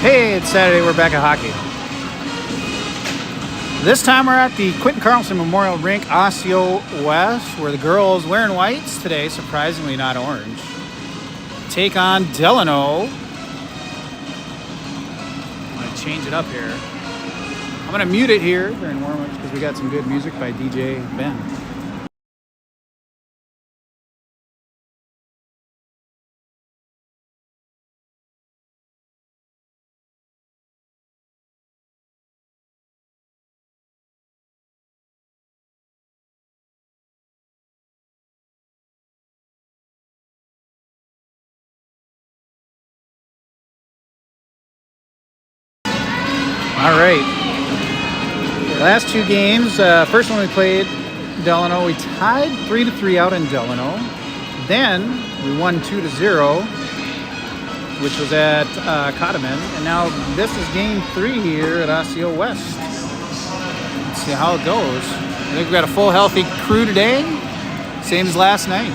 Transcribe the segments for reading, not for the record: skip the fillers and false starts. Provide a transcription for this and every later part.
Hey, it's Saturday, we're back at hockey. This time we're at the Quentin Carlson Memorial Rink, Osseo West, where the girls wearing whites today, surprisingly not orange, take on Delano. I'm going to change it up here. I'm going to mute it here during warm-ups because we got some good music by DJ Ben. All right. Last two games. First one we played Delano. We tied 3-3 out in Delano. Then we won 2-0, which was at Cottoman. And now this is game 3 here at Osseo West. Let's see how it goes. I think we've got a full, healthy crew today. Same as last night.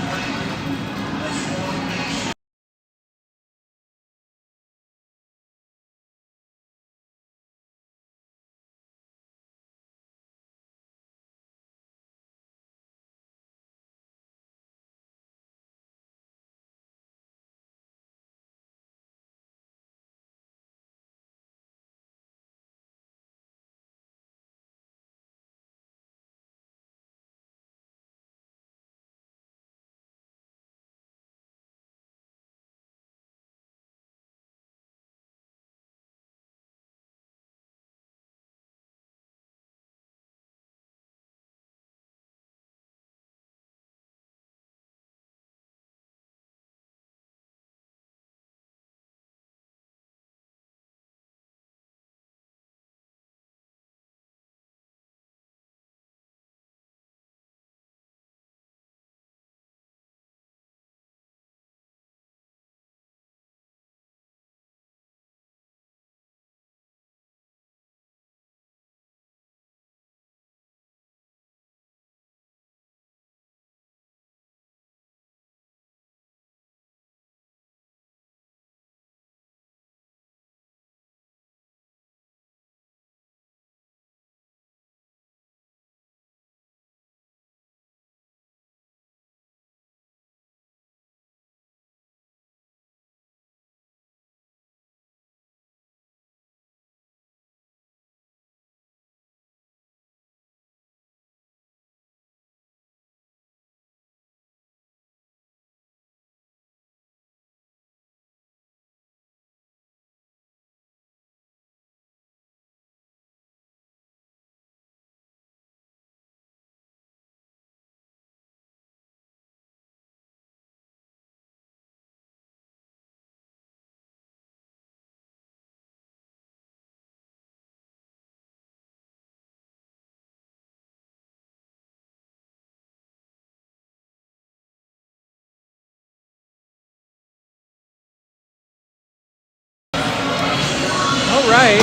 All right.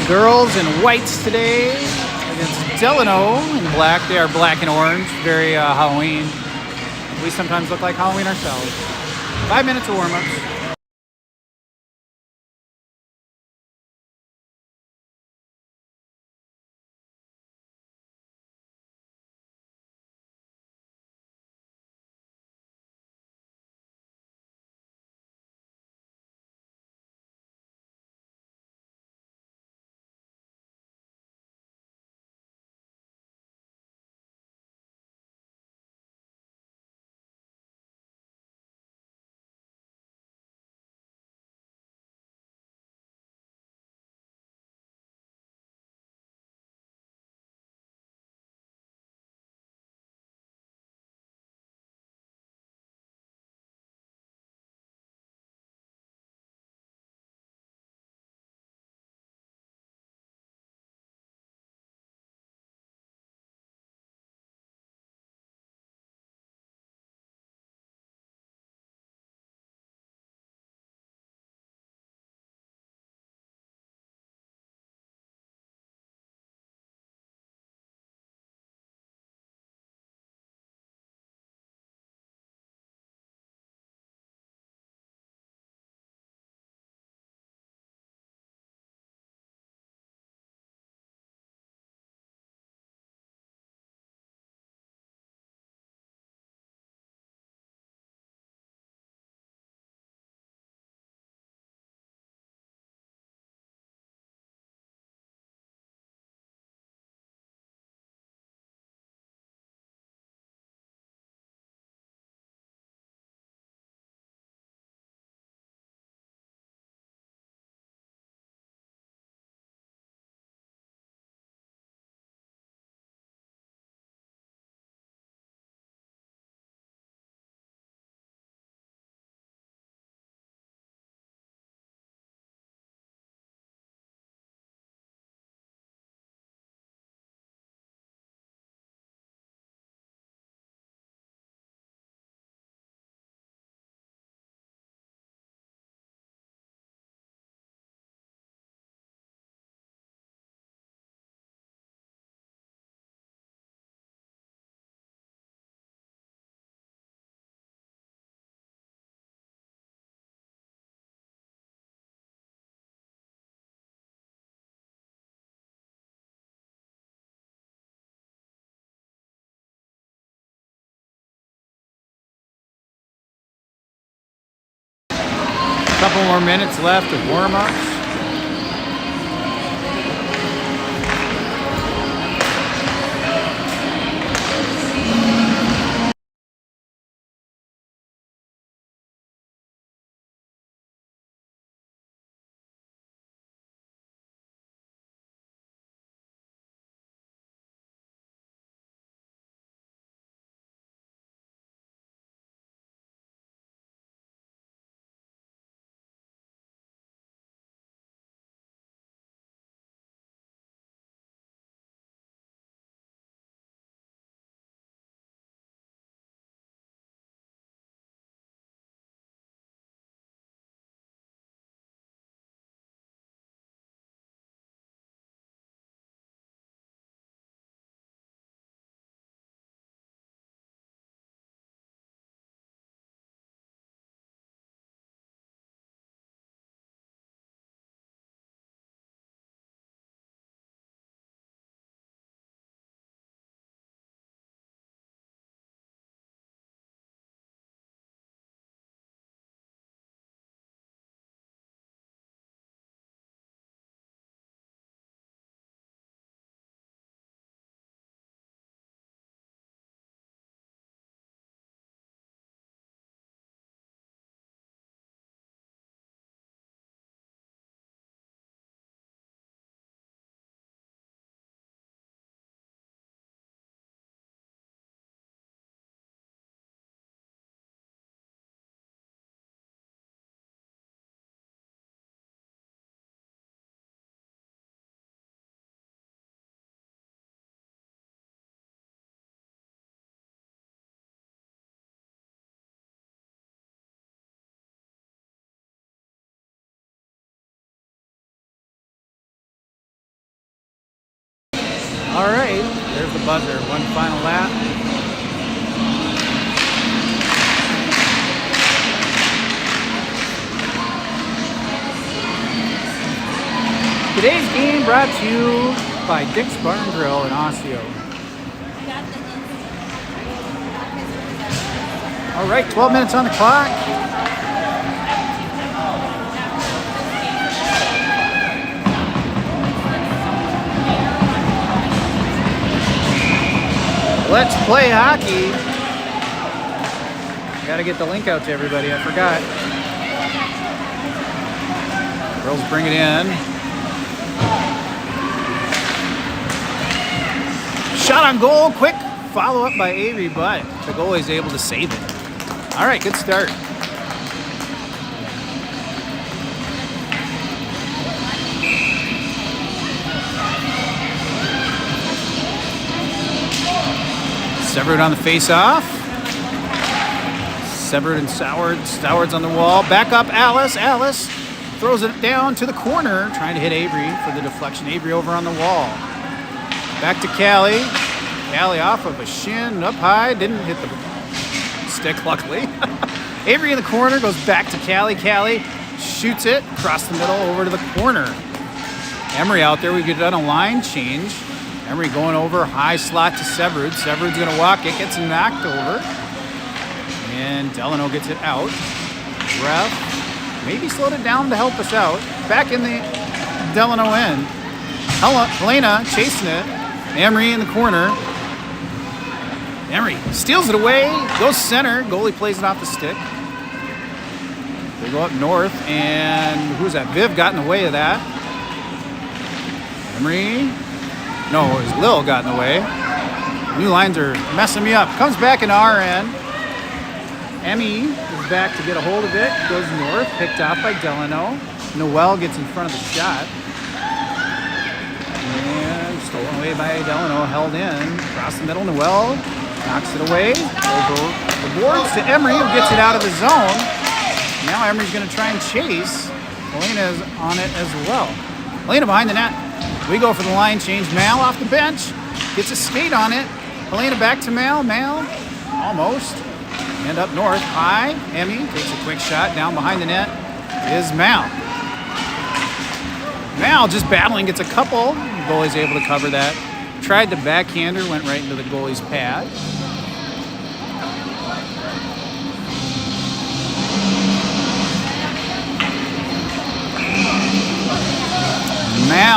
The girls in whites today against Delano in black. They are black and orange. Very Halloween. We sometimes look like Halloween ourselves. 5 minutes of warm-ups. Couple more minutes left of warm-ups. All right, there's the buzzer. One final lap. Today's game brought to you by Dick's Bar and Grill in Osseo. All right, 12 minutes on the clock. Let's play hockey. Got to get the link out to everybody. I forgot. Girls bring it in. Shot on goal. Quick follow up by Avery, but the goalie's able to save it. All right, good start. Severed on the face-off. Severed and Soward. Soward's on the wall. Back up, Alice. Alice throws it down to the corner, trying to hit Avery for the deflection. Avery over on the wall. Back to Callie. Callie off of a shin, up high. Didn't hit the stick, luckily. Avery in the corner, goes back to Callie. Callie shoots it across the middle over to the corner. Emery out there. We've done a line change. Emery going over, high slot to Severed. Severed's going to walk it, gets knocked over. And Delano gets it out. Ref maybe slowed it down to help us out. Back in the Delano end. Helena chasing it. Emery in the corner. Emery steals it away, goes center. Goalie plays it off the stick. They go up north, and who's that? Viv got in the way of that. Emery. No, it was Lil got in the way. New lines are messing me up. Comes back in our end. Emmy is back to get a hold of it. Goes north, picked off by Delano. Noel gets in front of the shot. And stolen away by Delano, held in. Across the middle, Noel knocks it away. Over the boards to Emery, who gets it out of the zone. Now Emery's going to try and chase. Helena is on it as well. Helena behind the net. We go for the line change. Mal off the bench. Gets a skate on it. Helena back to Mal. Mal almost. And up north, high. Emmy takes a quick shot. Down behind the net is Mal. Mal just battling. Gets a couple. The goalie's able to cover that. Tried the backhander. Went right into the goalie's pad.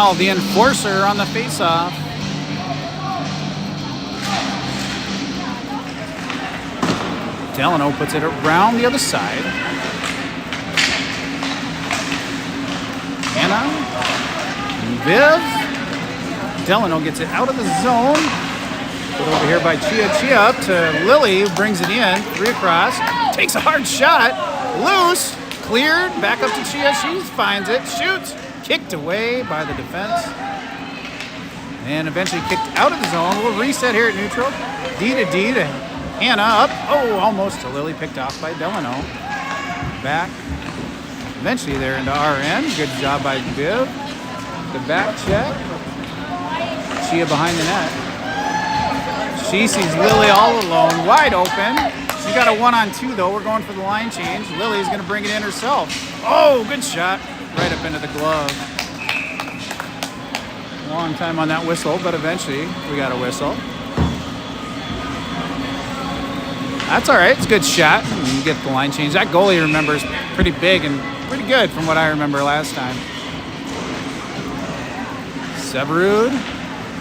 Mal, the enforcer, on the faceoff. Delano puts it around the other side. Hannah. Viv. Delano gets it out of the zone. Put over here by Chia. Chia up to Lily, who brings it in. 3 across. Takes a hard shot. Loose. Cleared. Back up to Chia. She finds it. Shoots. Kicked away by the defense. And eventually kicked out of the zone. We'll reset here at neutral. D to Hannah up. Oh, almost to Lily. Picked off by Delano. Back. Eventually they're into RN. Good job by Viv. The back check. Chia behind the net. She sees Lily all alone, wide open. She's got a 1-on-2 though. We're going for the line change. Lily's going to bring it in herself. Oh, good shot. Right up into the glove. Long time on that whistle, but eventually we got a whistle. That's all right. It's a good shot. You get the line change. That goalie, remember, is pretty big and pretty good from what I remember last time. Severud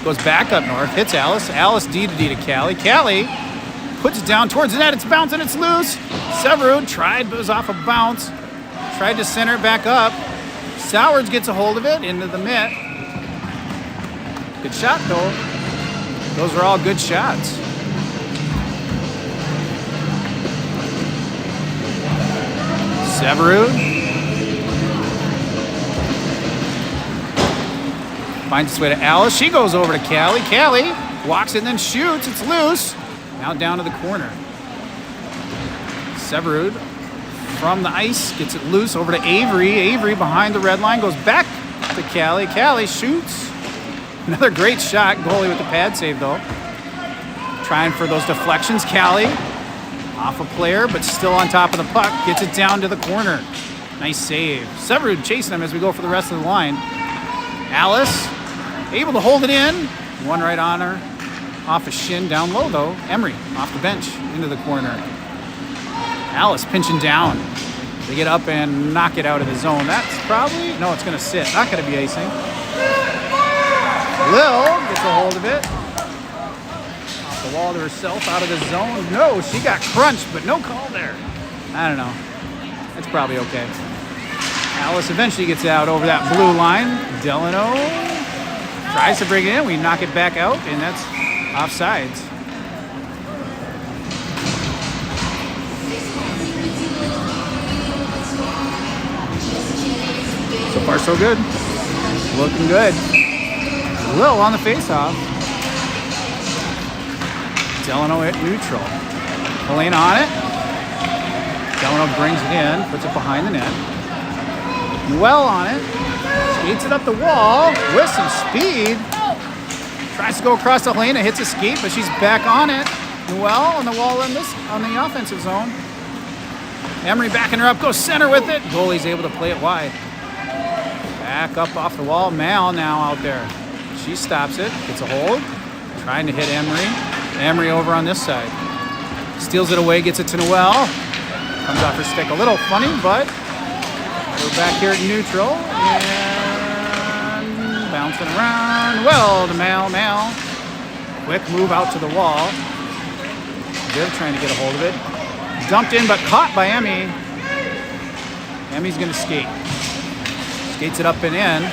goes back up north, hits Alice. Alice D to Callie. Callie puts it down towards the net. It's bouncing. It's loose. Severud tried, but was off a bounce. Tried to center it back up. Sowards gets a hold of it into the mitt. Good shot, though. Those are all good shots. Severud finds its way to Alice. She goes over to Callie. Callie walks it and then shoots. It's loose. Now down to the corner. Severud from the ice gets it loose over to Avery. Avery behind the red line goes back to Callie. Callie shoots. Another great shot. Goalie with the pad save though. Trying for those deflections. Callie off a player, but still on top of the puck. Gets it down to the corner. Nice save. Severud chasing him as we go for the rest of the line. Alice able to hold it in. One right on her. Off a shin down low though. Emery off the bench into the corner. Alice pinching down. They get up and knock it out of the zone. That's probably, no, it's going to sit. Not going to be icing. Lil gets a hold of it. Off the wall to herself, out of the zone. No, she got crunched, but no call there. I don't know. It's probably okay. Alice eventually gets out over that blue line. Delano tries to bring it in. We knock it back out, and that's offsides. So far, so good. Looking good. Lil on the faceoff. Delano at neutral. Helena on it. Delano brings it in, puts it behind the net. Noel on it. Skates it up the wall with some speed. Tries to go across to Helena, hits a skate, but she's back on it. Noel on the wall on the offensive zone. Emery backing her up, goes center with it. Goalie's able to play it wide. Back up off the wall. Mal now out there. She stops it, gets a hold. Trying to hit Emery. Emery over on this side. Steals it away, gets it to Noel. Comes off her stick a little funny, but we're back here at neutral. And bouncing around. Well, to Mal. Quick move out to the wall. Viv trying to get a hold of it. Dumped in, but caught by Emmy. Emmy's going to skate. Skates it up and in.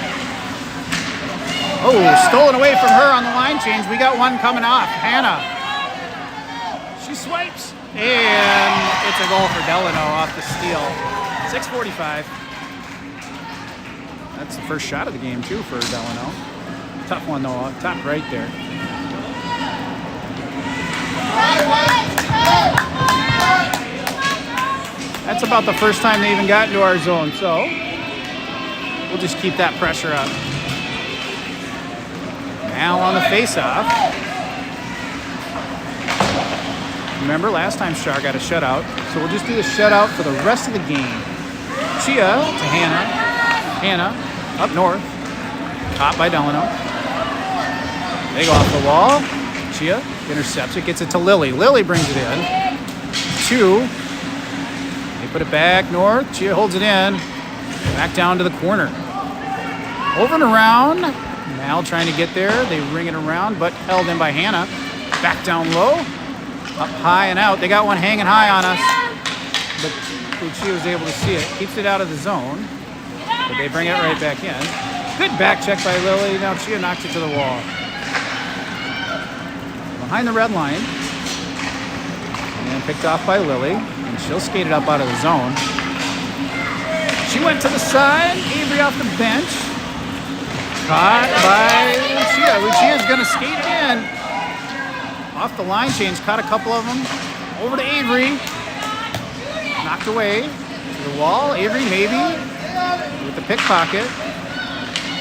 Oh, stolen away from her on the line change. We got one coming off. Hannah. She swipes. And it's a goal for Delano off the steal. 6:45. That's the first shot of the game, too, for Delano. Tough one, though. Top right there. That's about the first time they even got into our zone, so we'll just keep that pressure up. Now on the face-off. Remember, last time Shar got a shutout, so we'll just do the shutout for the rest of the game. Chia to Hannah. Hannah up north. Caught by Delano. They go off the wall. Chia intercepts it, gets it to Lily. Lily brings it in. 2. They put it back north. Chia holds it in. Back down to the corner. Over and around. Mal trying to get there. They ring it around, but held in by Hannah. Back down low. Up high and out. They got one hanging high on us. But Lucia was able to see it. Keeps it out of the zone. But they bring it right back in. Good back check by Lily. Now Chia knocks it to the wall. Behind the red line. And picked off by Lily. And she'll skate it up out of the zone. She went to the side. Avery off the bench. Caught by Lucia. Lucia's going to skate it in. Off the line change. Caught a couple of them. Over to Avery. Knocked away. To the wall. Avery maybe. With the pickpocket.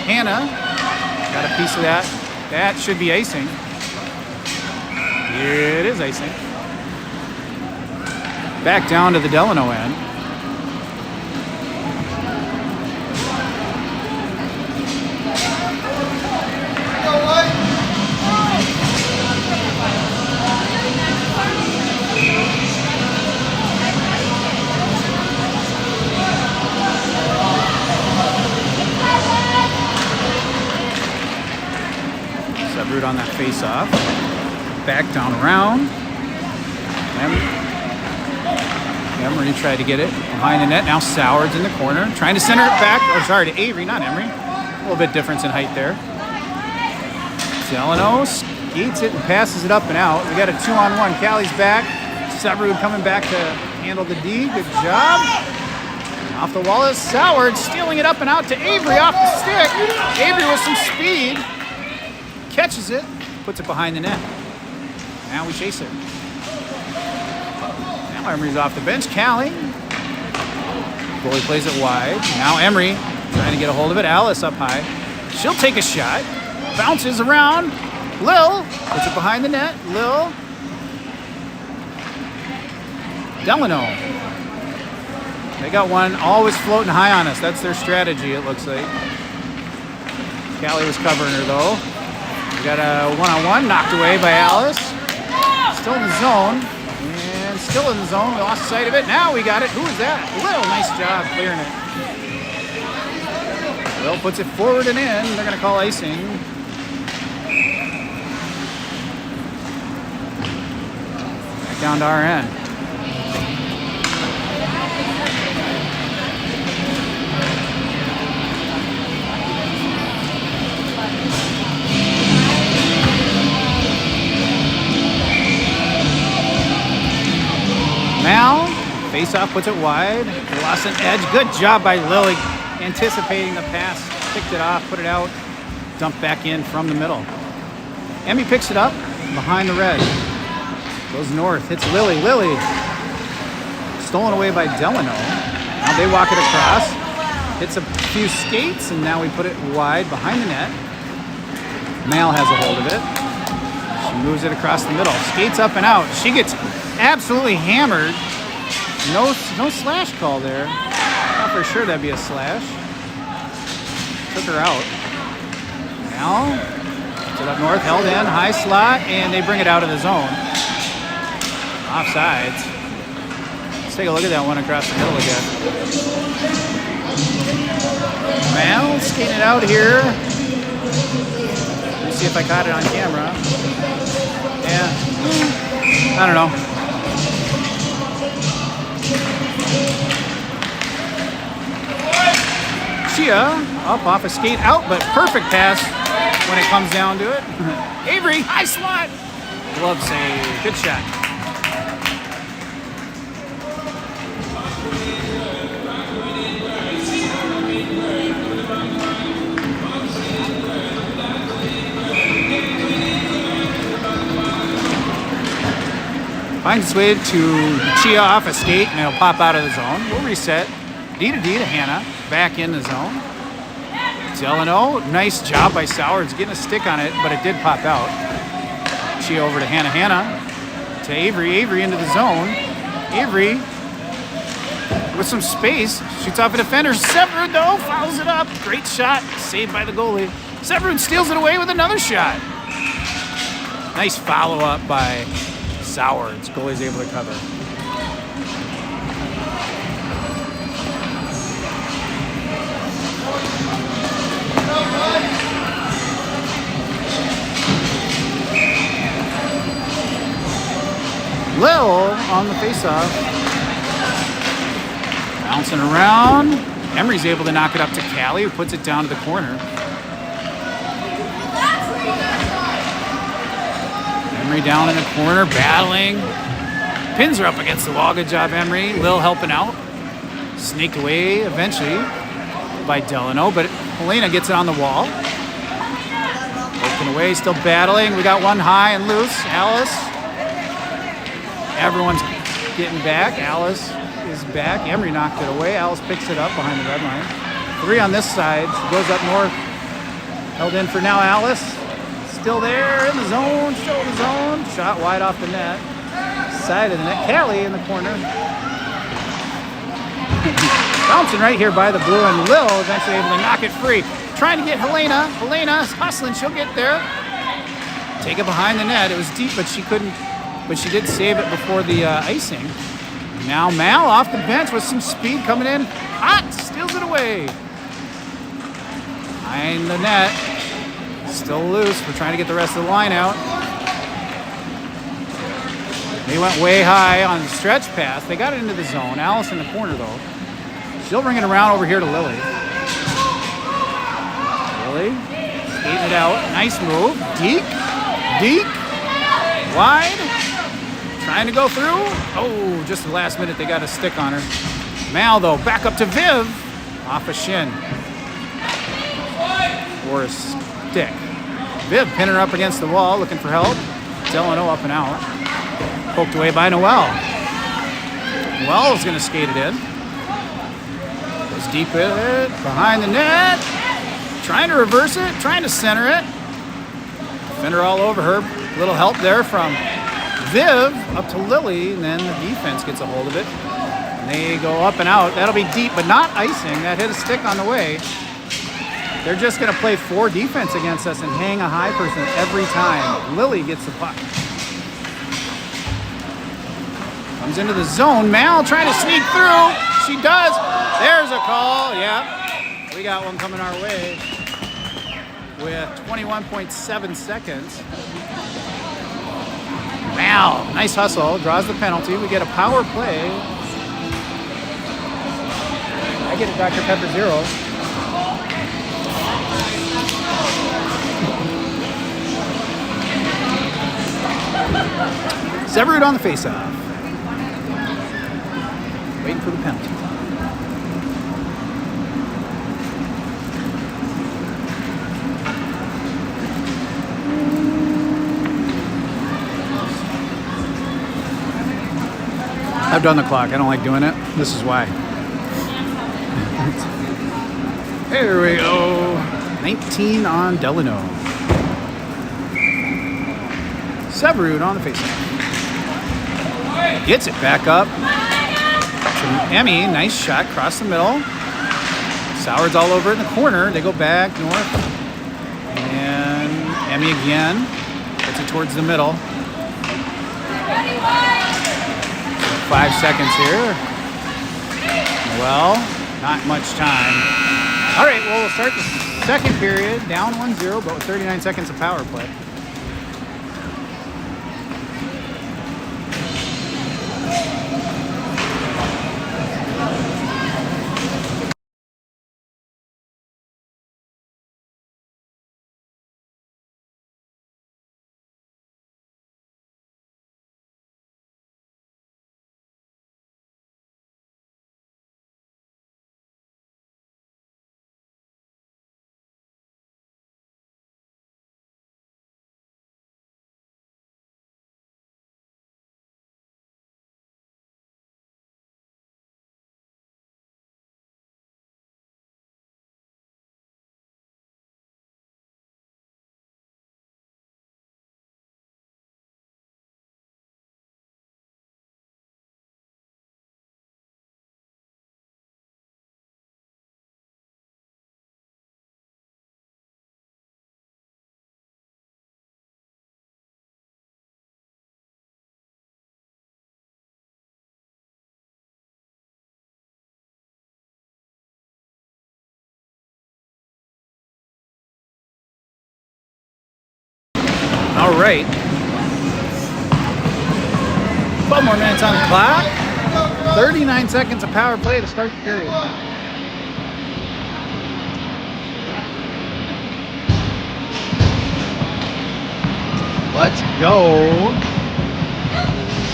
Hannah. Got a piece of that. That should be icing. It is icing. Back down to the Delano end. Root on that face-off. Back down around. Emery tried to get it behind the net. Now Soward's in the corner. Trying to center it back. Oh, sorry, to Avery, not Emery. A little bit difference in height there. Delano skates it and passes it up and out. We got a 2-on-1. Callie's back. Severud coming back to handle the D. Good job. Off the wall is Soward, stealing it up and out to Avery off the stick. Avery with some speed. Catches it, puts it behind the net. Now we chase it. Now Emery's off the bench. Callie. Goalie plays it wide. Now Emery trying to get a hold of it. Alice up high. She'll take a shot. Bounces around. Lil puts it behind the net. Lil. Delano. They got one always floating high on us. That's their strategy, it looks like. Callie was covering her though. We got a 1-on-1 knocked away by Alice. Still in the zone. And still in the zone. We lost sight of it. Now we got it. Who is that? Will, nice job clearing it. Will puts it forward and in. They're going to call icing. Back down to our end. Mal, face-off puts it wide. Lost an edge. Good job by Lily. Anticipating the pass. Picked it off, put it out. Dumped back in from the middle. Emmy picks it up behind the red. Goes north. Hits Lily. Lily. Stolen away by Delano. Now they walk it across. Hits a few skates, and now we put it wide behind the net. Mal has a hold of it. She moves it across the middle. Skates up and out. She gets absolutely hammered. No slash call there. Thought for sure that'd be a slash. Took her out. Now, puts it up north, held in, high slot, and they bring it out of the zone. Offsides. Let's take a look at that one across the middle again. Mal skating it out here. Let me see if I caught it on camera. Yeah. I don't know. Chia up off a skate out, but perfect pass when it comes down to it. Avery, high slot. Glove save. Good shot. Finds its way to Chia off a skate, and it'll pop out of the zone. We'll reset. D to Hannah. Back in the zone. Delano. Nice job by Sowers getting a stick on it, but it did pop out. Chia over to Hannah. Hannah to Avery. Avery into the zone. Avery with some space. Shoots off a defender. Severud, though, fouls it up. Great shot. Saved by the goalie. Severud steals it away with another shot. Nice follow-up by Sowers. Goalie's able to cover. on the faceoff. Bouncing around. Emery's able to knock it up to Callie, who puts it down to the corner. Emery down in the corner, battling. Pins her up against the wall. Good job, Emery. Lil helping out. Snaked away eventually by Delano, but Helena gets it on the wall. Poking away, still battling. We got one high and loose. Alice. Everyone's getting back. Alice is back. Emery knocked it away. Alice picks it up behind the red line. 3 on this side. She goes up north. Held in for now, Alice. Still there in the zone. Still in the zone. Shot wide off the net. Side of the net. Callie in the corner. Bouncing right here by the blue, and Lil eventually able to knock it free. Trying to get Helena. Helena's hustling. She'll get there. Take it behind the net. It was deep, but she couldn't. But she did save it before the icing. Now Mal off the bench with some speed coming in. Hot. Steals it away. Behind the net. Still loose. We're trying to get the rest of the line out. They went way high on the stretch pass. They got it into the zone. Alice in the corner, though. She'll bring it around over here to Lily. Lily skating it out. Nice move. Deke. Deke. Wide. Trying to go through. Oh, just the last minute they got a stick on her. Mal, though, back up to Viv. Off a shin. Or a stick. Viv pinning her up against the wall, looking for help. Delano up and out. Poked away by Noelle. Noelle is going to skate it in. Goes deep with it. Behind the net. Trying to reverse it. Trying to center it. Defender all over her. Little help there from Viv up to Lily. And then the defense gets a hold of it. And they go up and out. That'll be deep, but not icing. That hit a stick on the way. They're just going to play 4 defense against us and hang a high person every time. Lily gets the puck. Comes into the zone. Mal trying to sneak through. She does. There's a call. Yeah. We got one coming our way with 21.7 seconds. Mal, nice hustle. Draws the penalty. We get a power play. I get a Dr. Pepper 0. Severud on the faceoff. Waiting for the penalty. I've done the clock. I don't like doing it. This is why. There we go. 19 on Delano. Severud on the faceoff. Gets it back up. Emmy, nice shot, across the middle. Soward's all over in the corner. They go back north. And Emmy again. Gets it towards the middle. 5 seconds here. Well, not much time. All right, well, we'll start the second period. Down 1-0, but with 39 seconds of power play. All right. 12 more minutes on the clock. 39 seconds of power play to start the period. Let's go.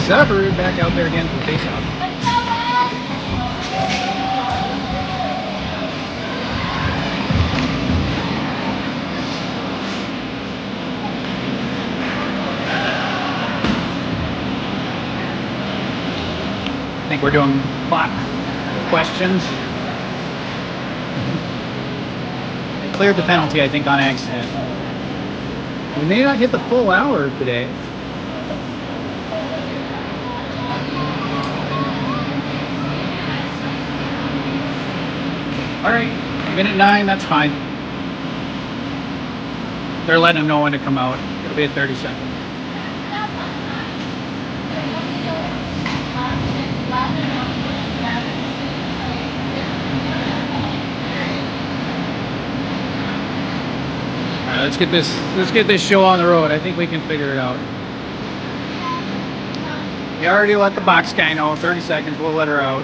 Severed back out there again for face-off. I think we're doing clock questions. They cleared the penalty, I think, on accident. We may not hit the full hour today. All right, minute 9, that's fine. They're letting them know when to come out. It'll be at 30 seconds. All right, let's get this show on the road. I think we can figure it out. You already let the box guy know. 30 seconds, we'll let her out.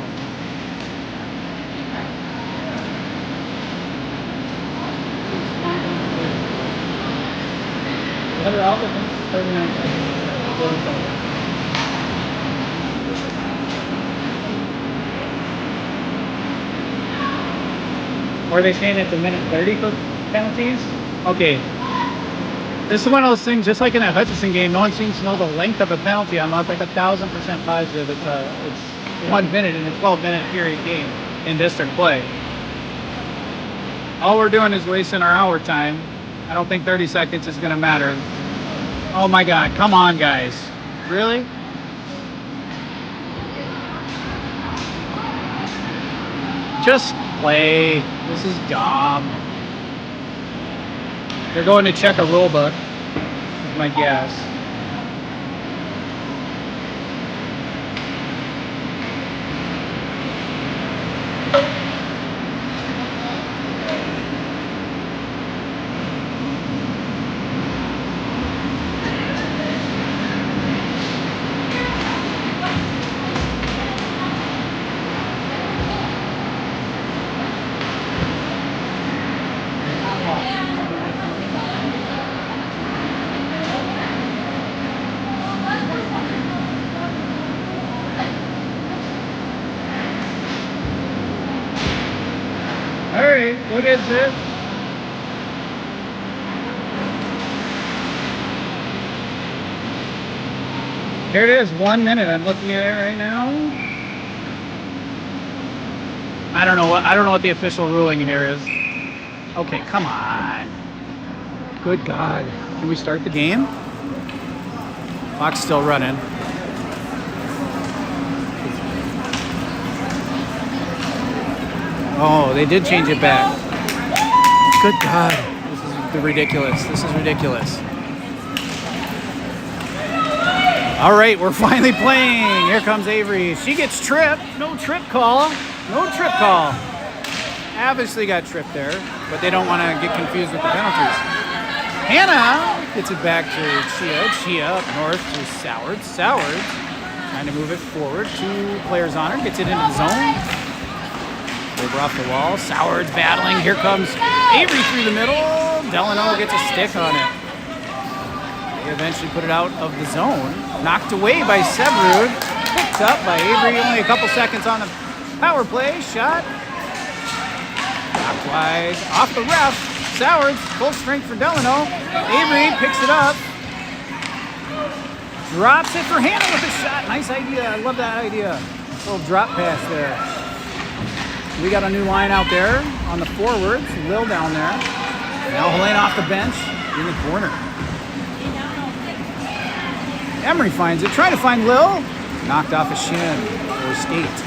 Let her out within 39 seconds. Or are they saying it's a minute 30 for penalties? Okay. This is one of those things, just like in that Hutchinson game, no one seems to know the length of a penalty. I'm like 1,000% positive it's 1 minute in a 12-minute period game in district play. All we're doing is wasting our hour time. I don't think 30 seconds is going to matter. Oh my God, come on, guys. Really? Just play. This is dumb. They're going to check a rule book, is my guess. Alright, what is it? Here it is, 1 minute. I'm looking at it right now. I don't know what the official ruling here is. Okay, come on. Good God. Can we start the game? Clock's still running. Oh, they did change it back. Good God. This is ridiculous. This is ridiculous. All right, we're finally playing. Here comes Avery. She gets tripped. No trip call. No trip call. Obviously got tripped there, but they don't want to get confused with the penalties. Hannah gets it back to Chia. Chia up north to Sowards. Sowards trying to move it forward. 2 players on her. Gets it into the zone. Over off the wall. Sowards battling. Here comes Avery through the middle. Delano gets a stick on it. They eventually put it out of the zone. Knocked away by Severud. Picked up by Avery. Only a couple seconds on the power play. Shot. Knocked wide. Off the ref. Sowards. Full strength for Delano. Avery picks it up. Drops it for Hannah with a shot. Nice idea. I love that idea. Little drop pass there. We got a new line out there on the forwards. Lil down there. Now Helene off the bench in the corner. Emery finds it. Trying to find Lil. Knocked off a shin or skate.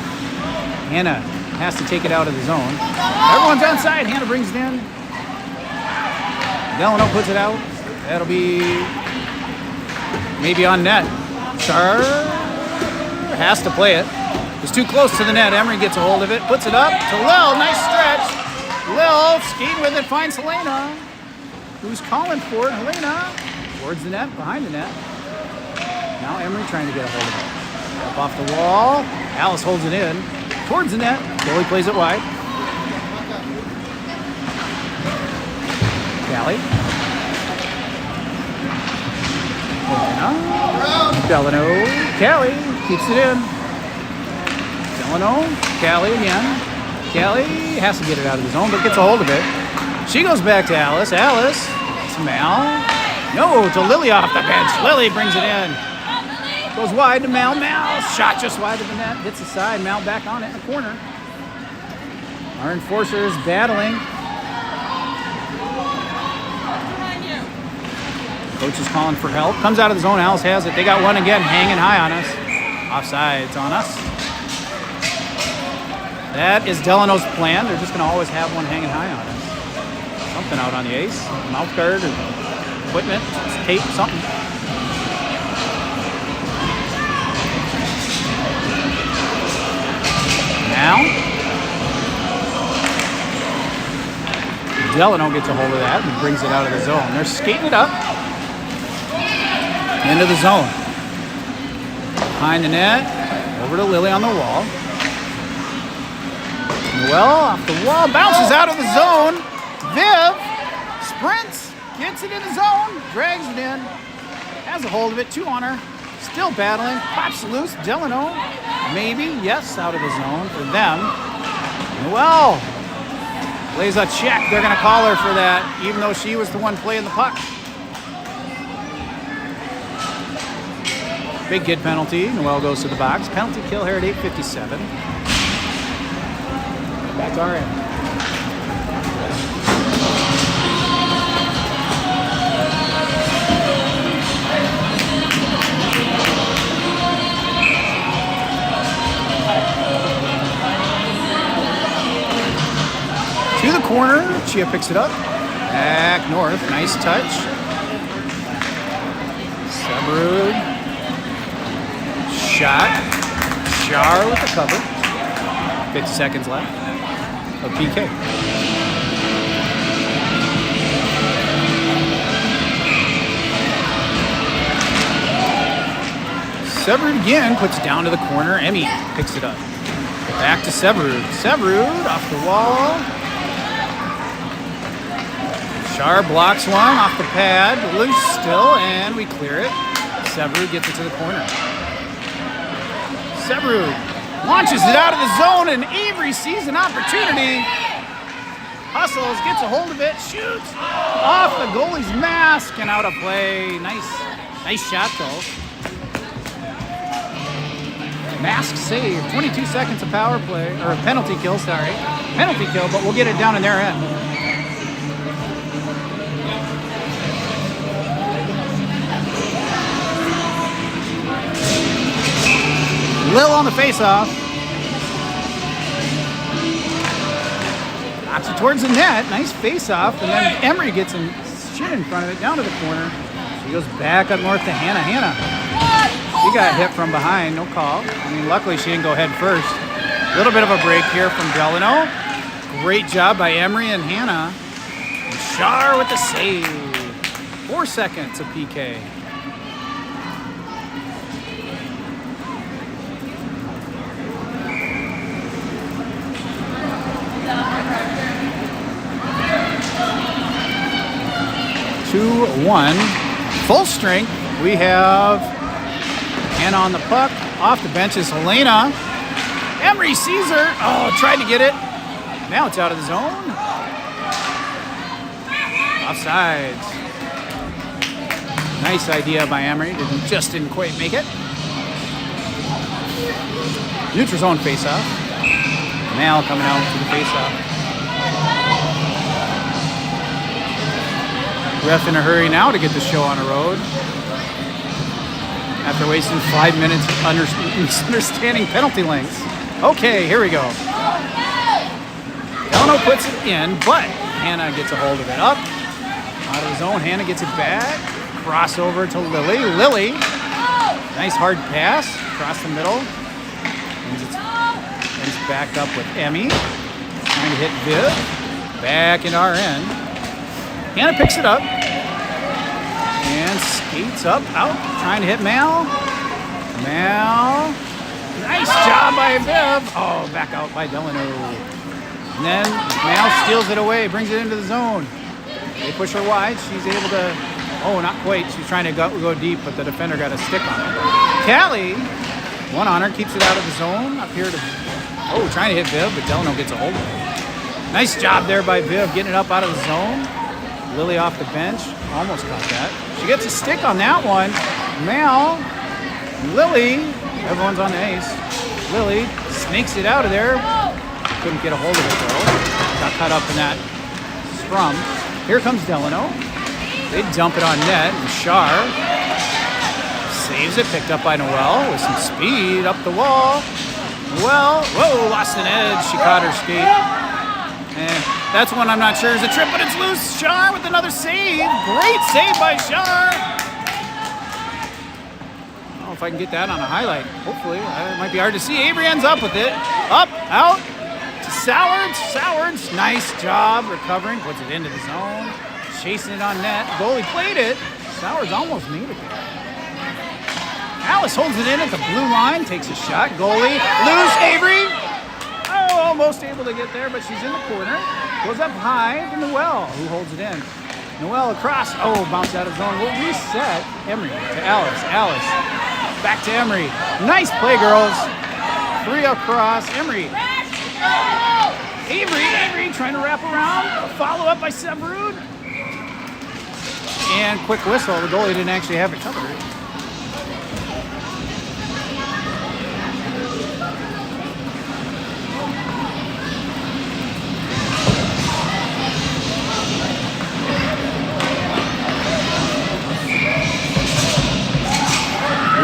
Hannah has to take it out of the zone. Everyone's onside. Hannah brings it in. Delano puts it out. That'll be maybe on net. Char has to play it. It's too close to the net. Emery gets a hold of it, puts it up to Lil. Nice stretch. Lil skating with it, finds Helena, who's calling for it. Helena towards the net, behind the net. Now Emery trying to get a hold of it. Up off the wall. Alice holds it in. Towards the net. Goalie plays it wide. Callie. Delano. Callie keeps it in. Delano. Callie again. Callie has to get it out of the zone, but gets a hold of it. She goes back to Alice. Alice to Mal. No, to Lily off the bench. Lily brings it in. Goes wide to Mal. Mal shot just wide of the net. Hits the side. Mal back on it in the corner. Our enforcers battling. Coach is calling for help. Comes out of the zone. Alice has it. They got one again hanging high on us. Offsides on us. That is Delano's plan. They're just going to always have one hanging high on us. Something out on the ice. Mouth guard or equipment. Tape, something. Now, Delano gets a hold of that and brings it out of the zone. They're skating it up. Into the zone. Behind the net. Over to Lily on the wall. Well, off the wall. Bounces out of the zone. Viv sprints. Gets it in the zone. Drags it in. Has a hold of it. 2 on her. Still battling. Pops loose. Delano. Maybe. Yes, out of the zone for them. Well, plays a check. They're going to call her for that, even though she was the one playing the puck. Big kid penalty. Noel goes to the box. Penalty kill here at 8:57. That's our end. To the corner. Chia picks it up. Back north. Nice touch. Sebrud. Shot. Char with the cover. 50 seconds left of PK. Sebrud again puts it down to the corner. Emmy picks it up. Back to Sebrud. Sebrud off the wall. Char blocks one off the pad. Loose still, and we clear it. Sebrud gets it to the corner. Sebrud launches it out of the zone, and Avery sees an opportunity. Hustles, gets a hold of it, shoots off the goalie's mask and out of play. Nice shot though. Mask save. 22 seconds of power play, or penalty kill, sorry. Penalty kill, but we'll get it down in their end. Lil on the face-off. Knocks it towards the net. Nice face-off. And then Emery gets some shit in front of it down to the corner. She goes back up north to Hannah. Hannah, she got hit from behind. No call. I mean, luckily she didn't go head first. A little bit of a break here from Delano. Great job by Emery and Hannah. And Char with the save. 4 seconds of PK. Two, 1, full strength. We have Hannah on the puck. Off the bench is Helena. Emery sees her. Oh, tried to get it. Now it's out of the zone. Offsides. Nice idea by Emery. Just didn't quite make it. Neutral zone faceoff. Mal coming out to the faceoff. Ref in a hurry now to get the show on the road. After wasting 5 minutes understanding penalty lengths. Okay, here we go. Delano puts it in, but Hannah gets a hold of it. Up, out of the zone. Hannah gets it back. Crossover to Lily. Lily, nice hard pass across the middle. And it's back up with Emmy. Trying to hit Viv. Back in our end. Hannah picks it up and skates up, out, trying to hit Mal. Mal Nice job by Viv. Oh, back out by Delano. And then Mal steals it away, brings it into the zone. They push her wide. She's able to, oh, not quite. She's trying to go deep, but the defender got a stick on it. Callie, one on her, keeps it out of the zone. Up here to, oh, trying to hit Viv, but Delano gets a hold of it. Nice job there by Viv, getting it up out of the zone. Lily off the bench, almost caught that. She gets a stick on that one. Mal, Lily, everyone's on the ace. Lily sneaks it out of there. Couldn't get a hold of it though. Got caught up in that scrum. Here comes Delano. They dump it on net. And Shar saves it. Picked up by Noelle with some speed up the wall. Noelle, whoa, lost an edge. She caught her skate. And that's one I'm not sure is a trip, but it's loose. Shar with another save. Great save by Shar. I don't know if I can get that on a highlight. Hopefully. It might be hard to see. Avery ends up with it. Up, out. Sowards, nice job recovering, puts it into the zone, chasing it on net. Goalie played it. Sowards almost made it there. Alice holds it in at the blue line, takes a shot. Goalie, loose, Avery. Oh, almost able to get there, but she's in the corner. Goes up high to Noelle, who holds it in. Noelle across, oh, bounced out of zone. We'll reset. Emery to Alice. Alice, back to Emery. Nice play, girls. 3 across, Emery. Avery trying to wrap around. Follow up by Severud. And quick whistle. The goalie didn't actually have it covered.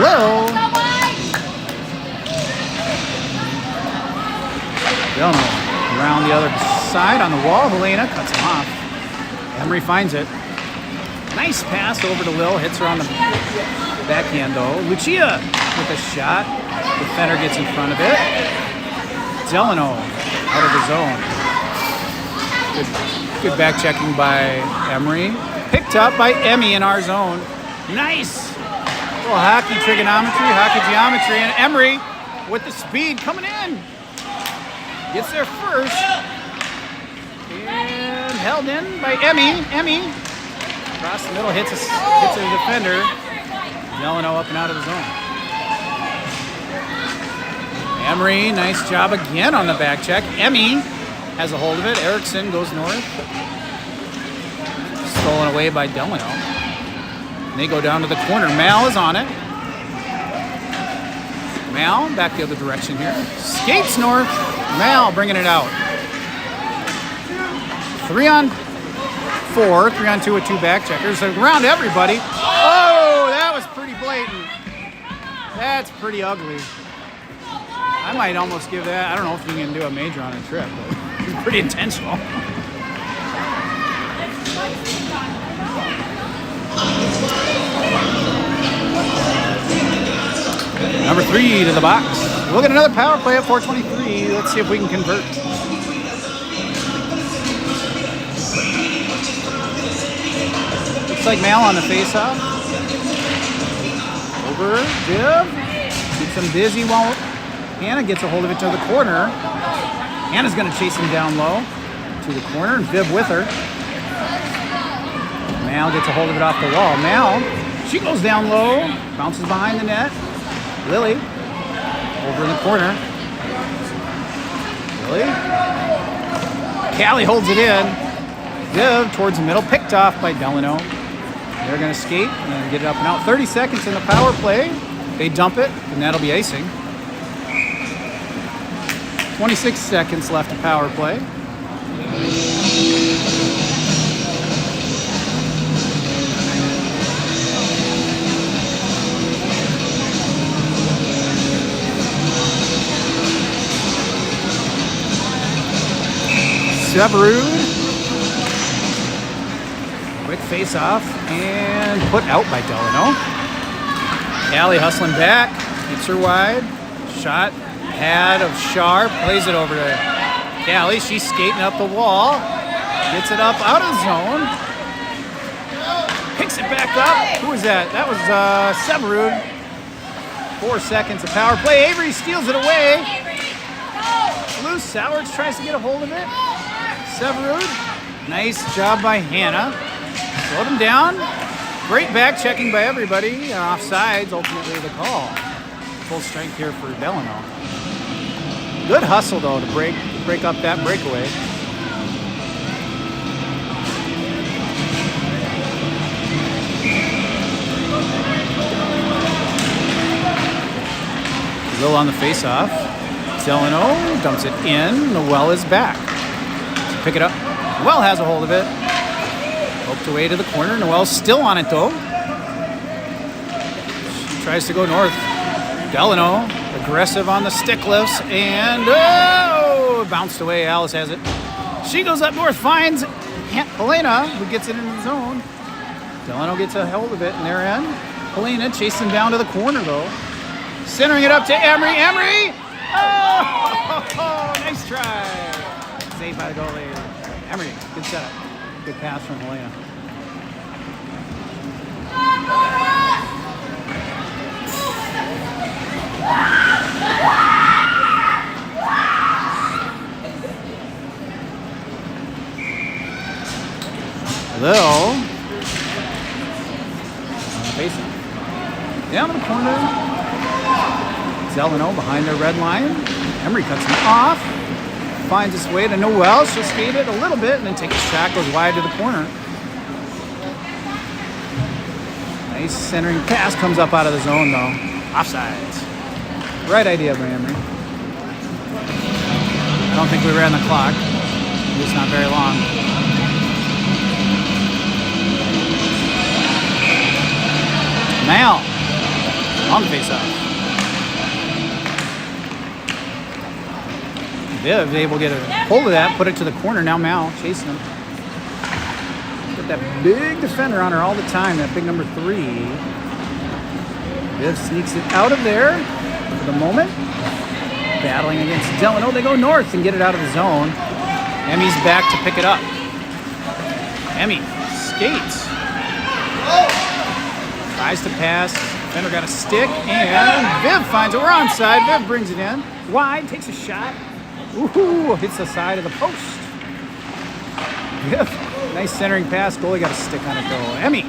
Low. Delano around the other side on the wall. Helena cuts him off. Emery finds it. Nice pass over to Lil. Hits her on the backhand though. Lucia with a shot. Defender gets in front of it. Delano out of the zone. Good back checking by Emery. Picked up by Emmy in our zone. Nice. Little hockey trigonometry, hockey geometry, and Emery with the speed coming in. Gets there first. And held in by Emmy. Emmy across the middle, hits a defender. Delano up and out of the zone. Emery, nice job again on the back check. Emmy has a hold of it. Erickson goes north. Stolen away by Delano. And they go down to the corner. Mal is on it. Mal back the other direction here. Skates north. Mal bringing it out. 3 on 4. 3 on 2 with 2 back checkers. Around everybody. Oh, that was pretty blatant. That's pretty ugly. I might almost give that. I don't know if you can do a major on a trip, but it's pretty intentional. Number 3 to the box. We'll get another power play at 4:23. Let's see if we can convert. Looks like Mal on the faceoff. Over, Viv. Keeps him busy while Hannah gets a hold of it to the corner. Hannah's going to chase him down low to the corner, and Viv with her. Mal gets a hold of it off the wall. Mal, she goes down low, bounces behind the net. Lily, over in the corner. Lily. Callie holds it in. Viv towards the middle, picked off by Delano. They're going to skate and get it up and out. 30 seconds in the power play. They dump it, and that'll be icing. 26 seconds left of power play. Severud. Quick face off and put out by Delano. Callie hustling back, gets her wide. Shot, pad of Sharp, plays it over to Callie. She's skating up the wall, gets it up out of the zone. Picks it back up. Who was that? That was Severud. 4 seconds of power play. Avery steals it away. Loose. Sowards tries to get a hold of it. Severud. Nice job by Hannah. Slowed him down. Great back checking by everybody. Offsides, ultimately the call. Full strength here for Delano. Good hustle though to break up that breakaway. Lil on the face-off. Delano dumps it in. Noel is back. Pick it up. Noel has a hold of it. Poked away to the corner. Noel's still on it though. She tries to go north. Delano aggressive on the stick lifts and bounced away. Alice has it. She goes up north, finds Helena, who gets it in the zone. Delano gets a hold of it in their end. Helena chasing down to the corner though. Centering it up to Emery. Emery! Oh, nice try. Saved by the goalie. Emery, good setup. Good pass from Helena. Lil. Facing. Down in the corner. Delano behind the red line. Emery cuts him off. Finds his way to Noel. She'll skate it a little bit and then take a shot. Goes wide to the corner. Nice centering pass. Comes up out of the zone though. Offsides. Right idea by Emery. I don't think we ran the clock. At least not very long. Now, on the face-off. Viv able to get a hold of that, put it to the corner. Now Mal chasing him. Got that big defender on her all the time, that big number 3. Viv sneaks it out of there for the moment. Battling against Delano. They go north and get it out of the zone. Emmy's back to pick it up. Emmy skates. Tries to pass. Defender got a stick, and Viv finds it. We're onside. Viv brings it in. Wide, takes a shot. Ooh, hits the side of the post. Viv, nice centering pass. Goalie got a stick on it though. Emmy,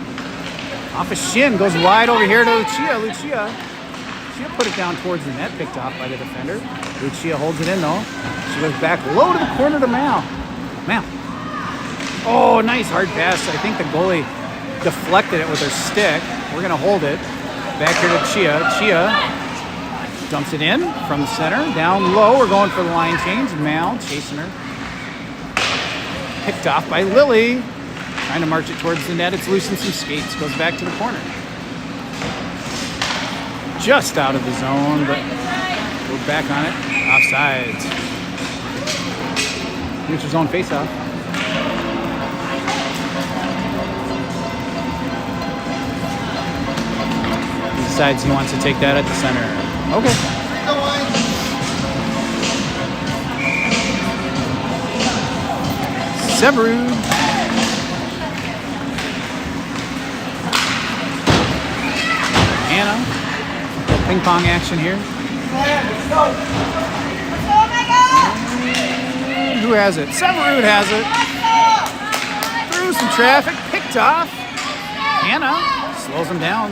off a shin, goes wide over here to Lucia. Lucia put it down towards the net, picked off by the defender. Lucia holds it in though. She goes back low to the corner to Mal. Mal. Oh, nice hard pass. I think the goalie deflected it with her stick. We're gonna hold it. Back here to Chia. Chia dumps it in from the center. Down low, we're going for the line change. Mal chasing her. Picked off by Lily. Trying to march it towards the net. It's loose in some skates. Goes back to the corner. Just out of the zone, but we're back on it. Offsides. Neutral zone face-off. He decides he wants to take that at the center. Okay. Severud. Hannah. Ping pong action here. And who has it? Severud has it. Through some traffic. Picked off. Hannah slows him down.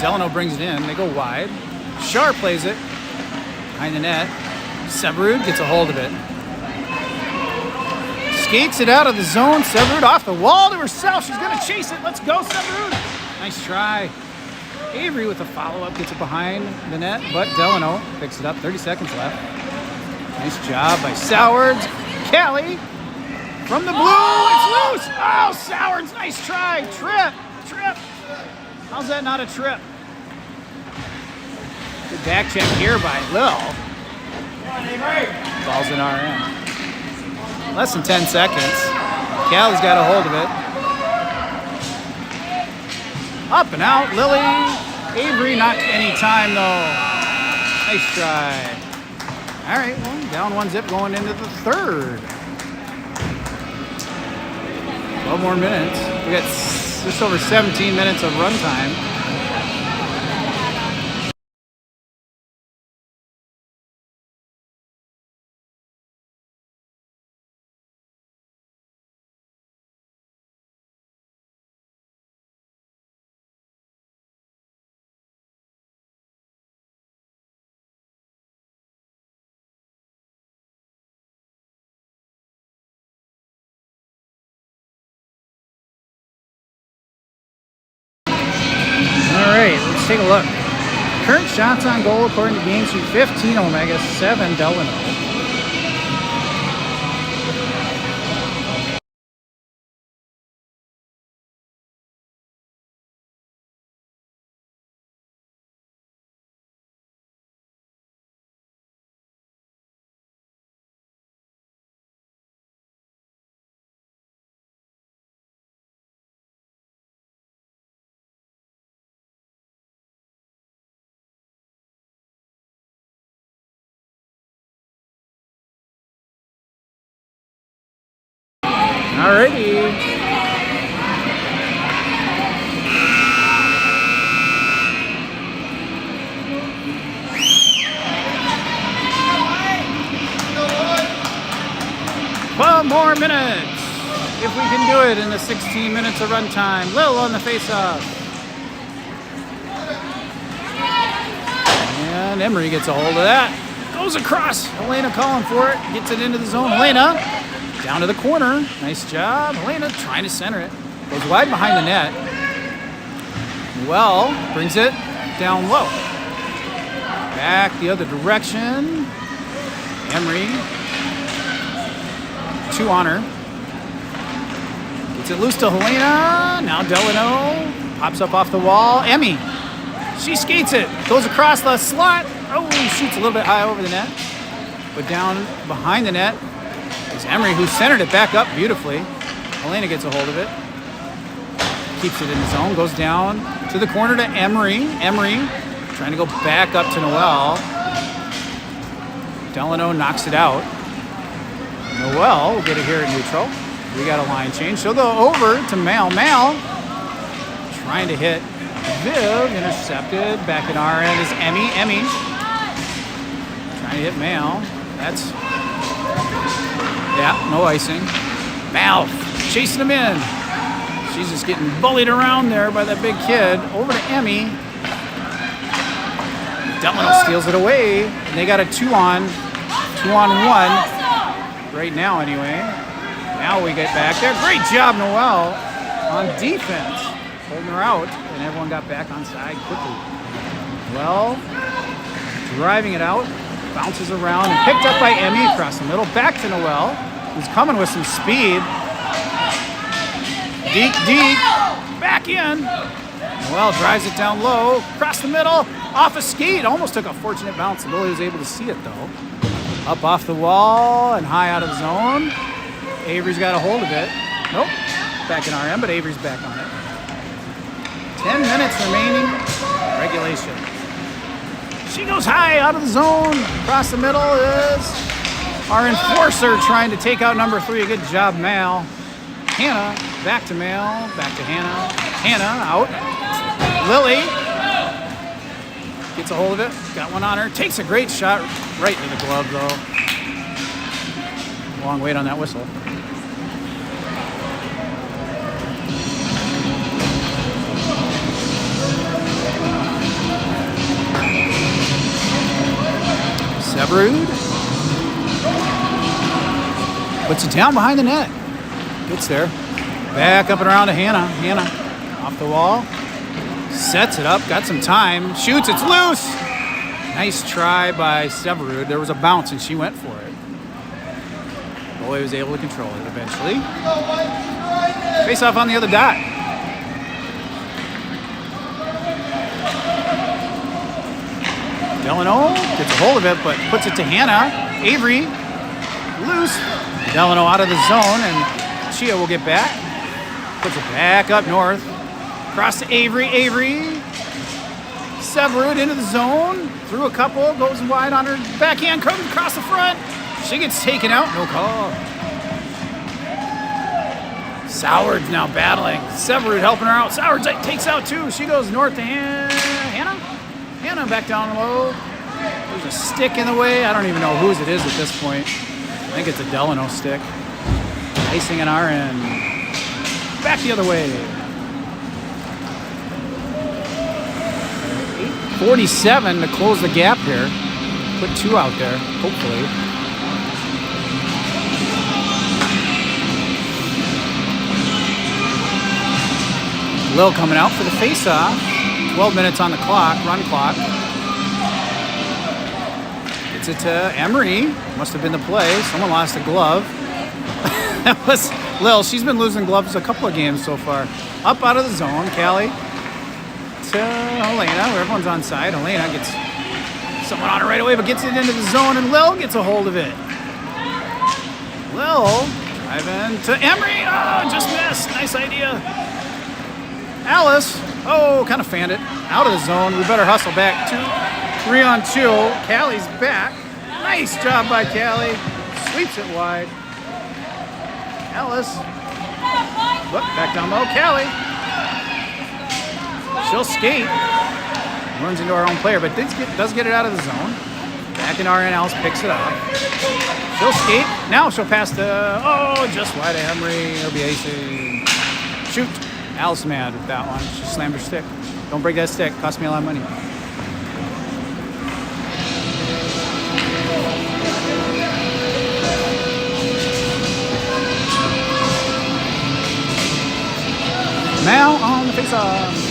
Delano brings it in. They go wide. Shar plays it behind the net. Severud gets a hold of it. Skates it out of the zone. Severud off the wall to herself. She's going to chase it. Let's go, Severud. Nice try. Avery with a follow-up gets it behind the net, but Delano picks it up. 30 seconds left. Nice job by Sowards. Callie from the blue. It's loose. Oh, Sowards. Nice try. Trip. How's that not a trip? Good back check here by Lil. Ball's in our end. Less than 10 seconds. Callie's got a hold of it. Up and out. Lily. Avery, not any time though. Nice try. All right, well, down 1-0 going into the third. 12 more minutes. We got just over 17 minutes of run time. take a look. Current shots on goal according to Game Sheet 15 Omega, 7 Delano. Alrighty. Twelve more minutes. If we can do it in the 16 minutes of runtime. Lil on the face-off. And Emery gets a hold of that. Goes across. Helena calling for it. Gets it into the zone. Helena down to the corner. Nice job. Helena trying to center it. Goes wide behind the net. Well, brings it down low. Back the other direction. Emery. 2 on her. Gets it loose to Helena. Now Delano pops up off the wall. Emmy. She skates it. Goes across the slot. Oh, shoots a little bit high over the net. But down behind the net is Emery, who centered it back up beautifully. Helena gets a hold of it. Keeps it in the zone. Goes down to the corner to Emery. Emery trying to go back up to Noel. Delano knocks it out. Noel will get it here at neutral. We got a line change. She'll go over to Mal. Mal trying to hit Viv. Intercepted. Back in our end is Emmy. Emmy trying to hit Mal. That's, yeah, no icing. Mal chasing him in. She's just getting bullied around there by that big kid. Over to Emmy. Delano steals it away. And they got a 2-on-1 right now anyway. Now we get back there. Great job, Noel, on defense. Holding her out, and everyone got back on side quickly. Well, driving it out. Bounces around and picked up by Emmy across the middle. Back to Noel, who's coming with some speed. Deep, deep. Back in. Noel drives it down low. Across the middle. Off a skate. Almost took a fortunate bounce. The goalie was able to see it, though. Up off the wall and high out of the zone. Avery's got a hold of it. Nope. Back in our end, but Avery's back on it. 10 minutes remaining. Regulation. She goes high out of the zone. Across the middle is our enforcer trying to take out number 3. Good job, Mal. Hannah, back to Mal, back to Hannah. Hannah out. Lily gets a hold of it. Got one on her. Takes a great shot right into the glove, though. Long wait on that whistle. Severud puts it down behind the net. Gets there. Back up and around to Hannah. Hannah off the wall. Sets it up. Got some time. Shoots. It's loose. Nice try by Severud. There was a bounce and she went for it. Boy was able to control it eventually. Face off on the other dot. Delano gets a hold of it, but puts it to Hannah. Avery, loose. Delano out of the zone, and Chia will get back. Puts it back up north. Across to Avery. Avery. Severud into the zone. Through a couple. Goes wide on her backhand. Comes across the front. She gets taken out. No call. Soward's now battling. Severud helping her out. Soward takes out 2. She goes north to Hannah. Hannah back down low. There's a stick in the way. I don't even know whose it is at this point. I think it's a Delano stick. Icing on our end. Back the other way. 8:47 to close the gap here. Put 2 out there, hopefully. Lil coming out for the face-off. 12 minutes on the clock, run clock. Gets it to Emery. Must have been the play. Someone lost a glove. That was Lil. She's been losing gloves a couple of games so far. Up out of the zone. Callie to Helena, where everyone's on side. Helena gets someone on it right away, but gets it into the zone, and Lil gets a hold of it. Lil driving to Emery. Oh, just missed. Nice idea. Alice. Oh, kind of fanned it. Out of the zone. We better hustle back. 3 on 2. Callie's back. Nice job by Callie. Sweeps it wide. Alice. Look, back down low. Callie. She'll skate. Runs into our own player, but does get it out of the zone. Back in RN, Alice picks it up. She'll skate. Now she'll pass the, just wide of Emery. It'll be AC. Shoot. Alice mad with that one. She slammed her stick. Don't break that stick. Cost me a lot of money. Mal on the face-off.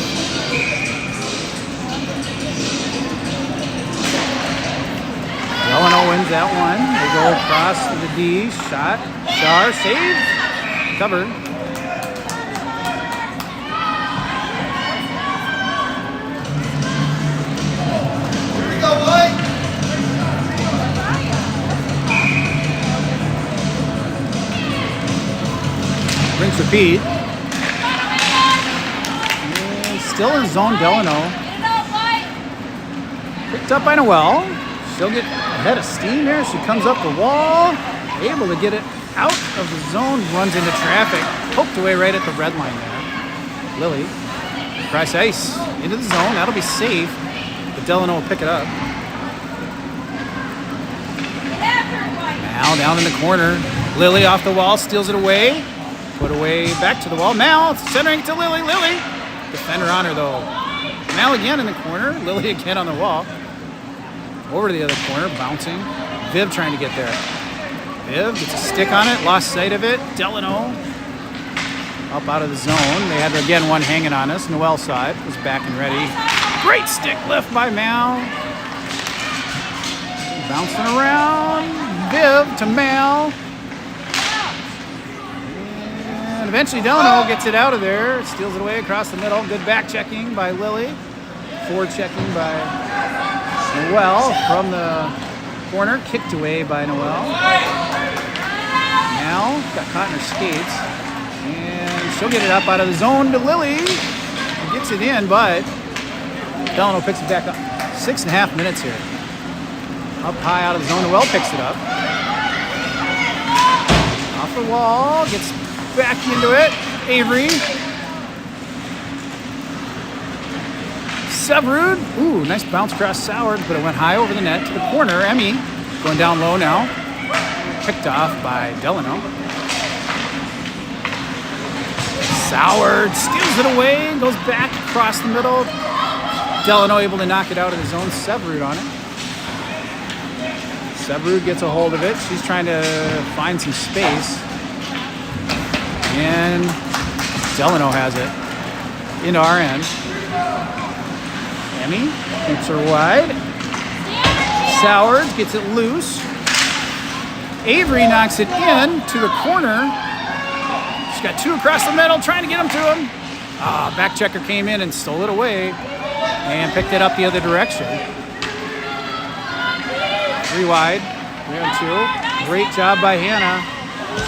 Delano wins that one. They go across to the D. Shot. Shar. Save. Covered. Here we go, boy. Rinse repeat. And still in zone, Delano. Picked up by Noelle. She'll get ahead of steam here. She comes up the wall, able to get it out of the zone, runs into traffic, poked away right at the red line there. Lily, crash ice into the zone. That'll be safe, but Delano will pick it up. Mal down in the corner. Lily off the wall, steals it away. Put away back to the wall. Mal centering to Lily. Lily, defender on her though. Mal again in the corner. Lily again on the wall. Over to the other corner, bouncing. Viv trying to get there. Viv gets a stick on it, lost sight of it. Delano up out of the zone. They had, again, one hanging on us. Noelle saw it, was back and ready. Great stick lift by Mal. Bouncing around. Viv to Mal. And eventually Delano gets it out of there. Steals it away across the middle. Good back checking by Lily. Forward checking by Noelle from the corner, kicked away by Noelle. Now got caught in her skates, and she'll get it up out of the zone to Lily. She gets it in, but Delano picks it back up. 6.5 minutes here. Up high out of the zone. Noelle picks it up. Off the wall, gets back into it. Avery. Severud. Ooh, nice bounce across Sourd, but it went high over the net to the corner. Emmy going down low now. Picked off by Delano. Sourd steals it away and goes back across the middle. Delano able to knock it out of the zone. Severud on it. Severud gets a hold of it. She's trying to find some space. And Delano has it into our end. Emmy keeps her wide. Sourd gets it loose. Avery knocks it in to the corner. She's got two across the middle, trying to get them to him. Back checker came in and stole it away and picked it up the other direction. 3 wide, 3 on 2. Great job by Hannah.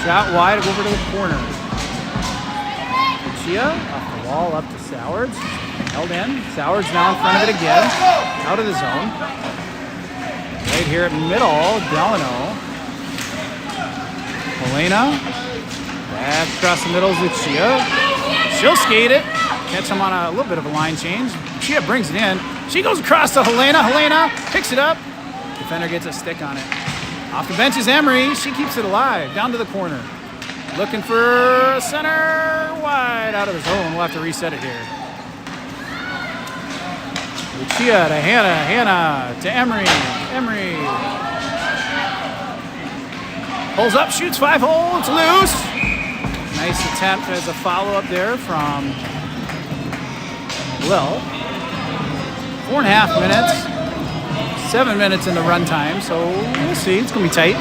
Shot wide over to the corner. Chia off the wall up to Sourds. Held in. Sourds now in front of it again. Out of the zone. Right here at middle, Delano. Helena. Back across the middle is Lucia. She'll skate it. Catch him on a little bit of a line change. Chia brings it in. She goes across to Helena. Helena picks it up. Defender gets a stick on it. Off the bench is Emery. She keeps it alive. Down to the corner. Looking for a center. Wide out of the zone. We'll have to reset it here. Lucia to Hannah. Hannah to Emery. Emery. Pulls up, shoots 5-hole. It's loose. Nice attempt as a follow-up there from Lil. 4.5 minutes. 7 minutes in the runtime, so we'll see. It's going to be tight.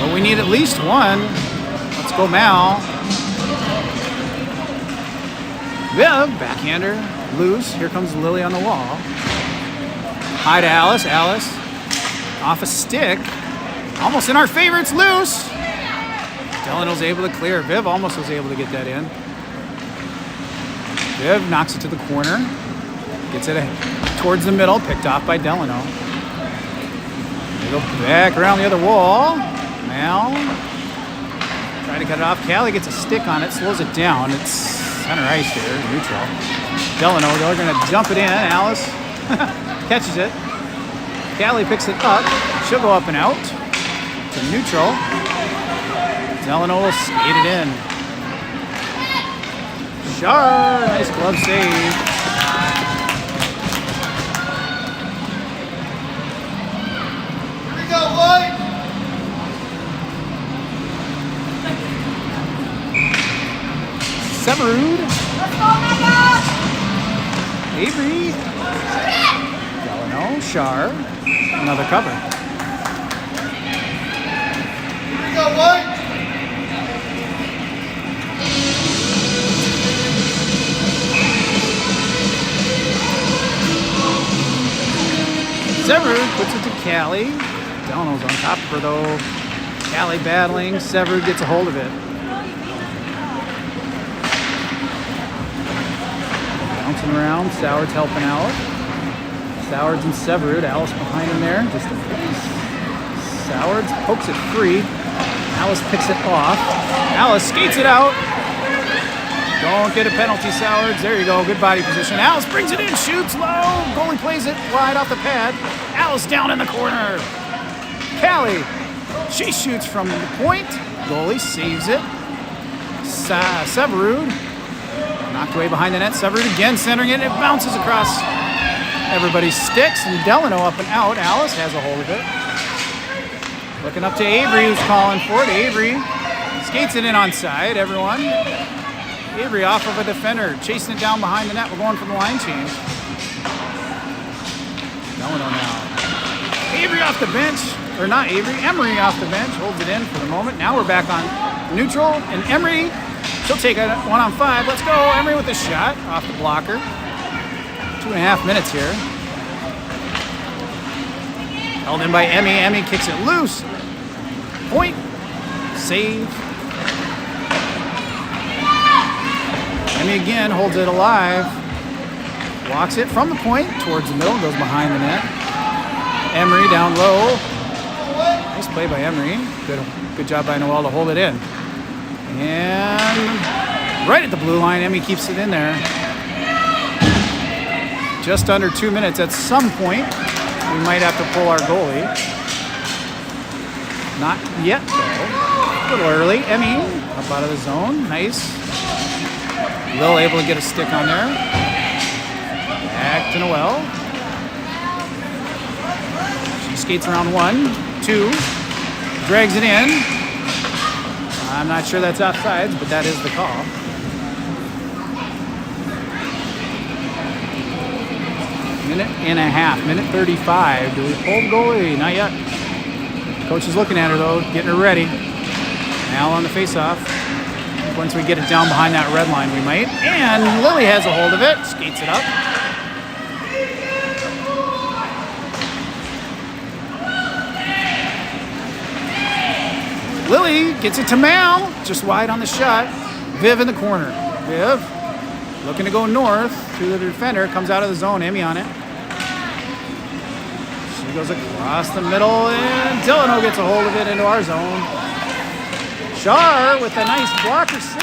But we need at least one. Let's go, Mal. Yeah, backhander, loose. Here comes Lily on the wall. High to Alice. Alice off a stick. Almost in our favor. It's loose. Delano's able to clear. Viv almost was able to get that in. Viv knocks it to the corner. Gets it towards the middle. Picked off by Delano. They go back around the other wall. Mal. Trying to cut it off. Callie gets a stick on it. Slows it down. It's center ice here. Neutral. Delano, they're going to dump it in. Alice catches it. Callie picks it up. She'll go up and out to neutral. Delano will skate it in. Shar, nice glove save. Here we go, White. Severud. Avery. Delano, Shar. Another cover. Here we go, White. Severud puts it to Callie. Delano's on top of her though. Callie battling. Severud gets a hold of it. Bouncing around. Soward's helping out. Soward's and Severud. Alice behind him there. Just a piece. Soward pokes it free. Alice picks it off. Alice skates it out. Don't get a penalty, Sowards. There you go. Good body position. Alice brings it in. Shoots low. Goalie plays it wide off the pad. Alice down in the corner. Callie. She shoots from the point. Goalie saves it. Severud. Knocked away behind the net. Severud again centering it. It bounces across everybody's sticks. And Delano up and out. Alice has a hold of it. Looking up to Avery, who's calling for it. Avery skates it in onside. Everyone. Avery off of a defender, chasing it down behind the net. We're going for the line change. Delano now. Avery off the bench, or not Avery, Emery off the bench, holds it in for the moment. Now we're back on neutral, and Emery, she'll take a 1-on-5. Let's go, Emery with the shot off the blocker. 2.5 minutes here. Held in by Emmy. Emmy kicks it loose. Point. Save. Emmy again holds it alive. Walks it from the point towards the middle. Goes behind the net. Emery down low. Nice play by Emery. Good job by Noel to hold it in. And right at the blue line, Emmy keeps it in there. Just under 2 minutes. At some point, we might have to pull our goalie. Not yet, though. A little early. Emmy up out of the zone. Nice. Lil able to get a stick on there. Back to Noel. She skates around 1, 2. Drags it in. I'm not sure that's offsides, but that is the call. Minute and a half. Minute 35. Do we pull the goalie? Not yet. Coach is looking at her, though, getting her ready. Now on the face-off. Once we get it down behind that red line, we might. And Lily has a hold of it. Skates it up. Lily gets it to Mal. Just wide on the shot. Viv in the corner. Viv looking to go north to the defender. Comes out of the zone. Emmy on it. She goes across the middle. And Delano gets a hold of it into our zone. Shar with a nice blocker save.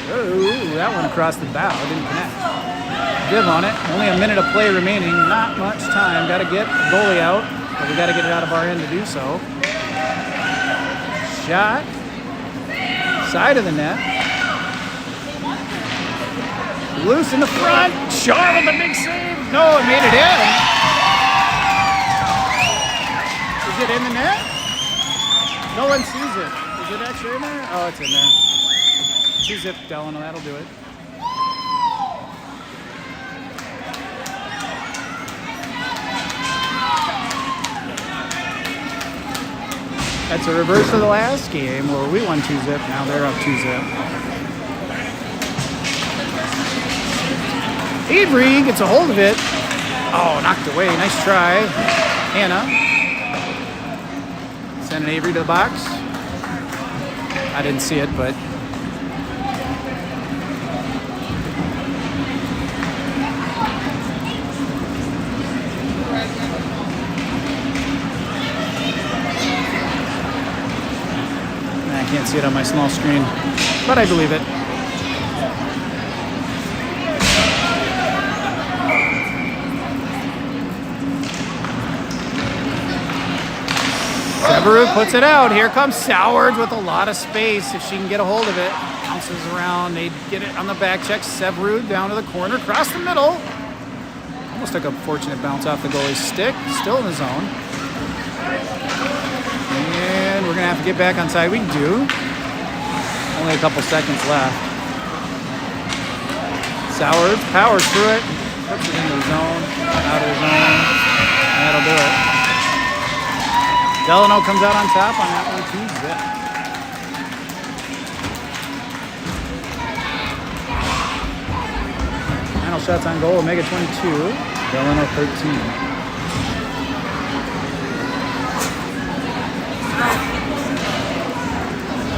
Oh, that one across the bow. Didn't connect. Viv on it. Only a minute of play remaining. Not much time. Got to get the goalie out, but we got to get it out of our end to do so. Shot. Side of the net. Loose in the front. Shar with a big save. No, it made it in. Is it in the net? No one sees it. Is it actually in there? Oh, it's in there. 2-zip Delano, that'll do it. That's a reverse of the last game where we won 2-zip. Now they're up 2-zip. Avery gets a hold of it. Oh, knocked away. Nice try. Hannah. Sending Avery to the box. I didn't see it, but I can't see it on my small screen, but I believe it. Severud puts it out. Here comes Sowards with a lot of space if she can get a hold of it. Bounces around. They get it on the back check. Severud down to the corner, across the middle. Almost took a fortunate bounce off the goalie's stick. Still in the zone. And we're going to have to get back on side. We do. Only a couple seconds left. Sowards powers through it. Puts it into the zone. Out of the zone. That'll do it. Delano comes out on top on that one, 2-zip. Final shots on goal, OMGHA 22, Delano 13.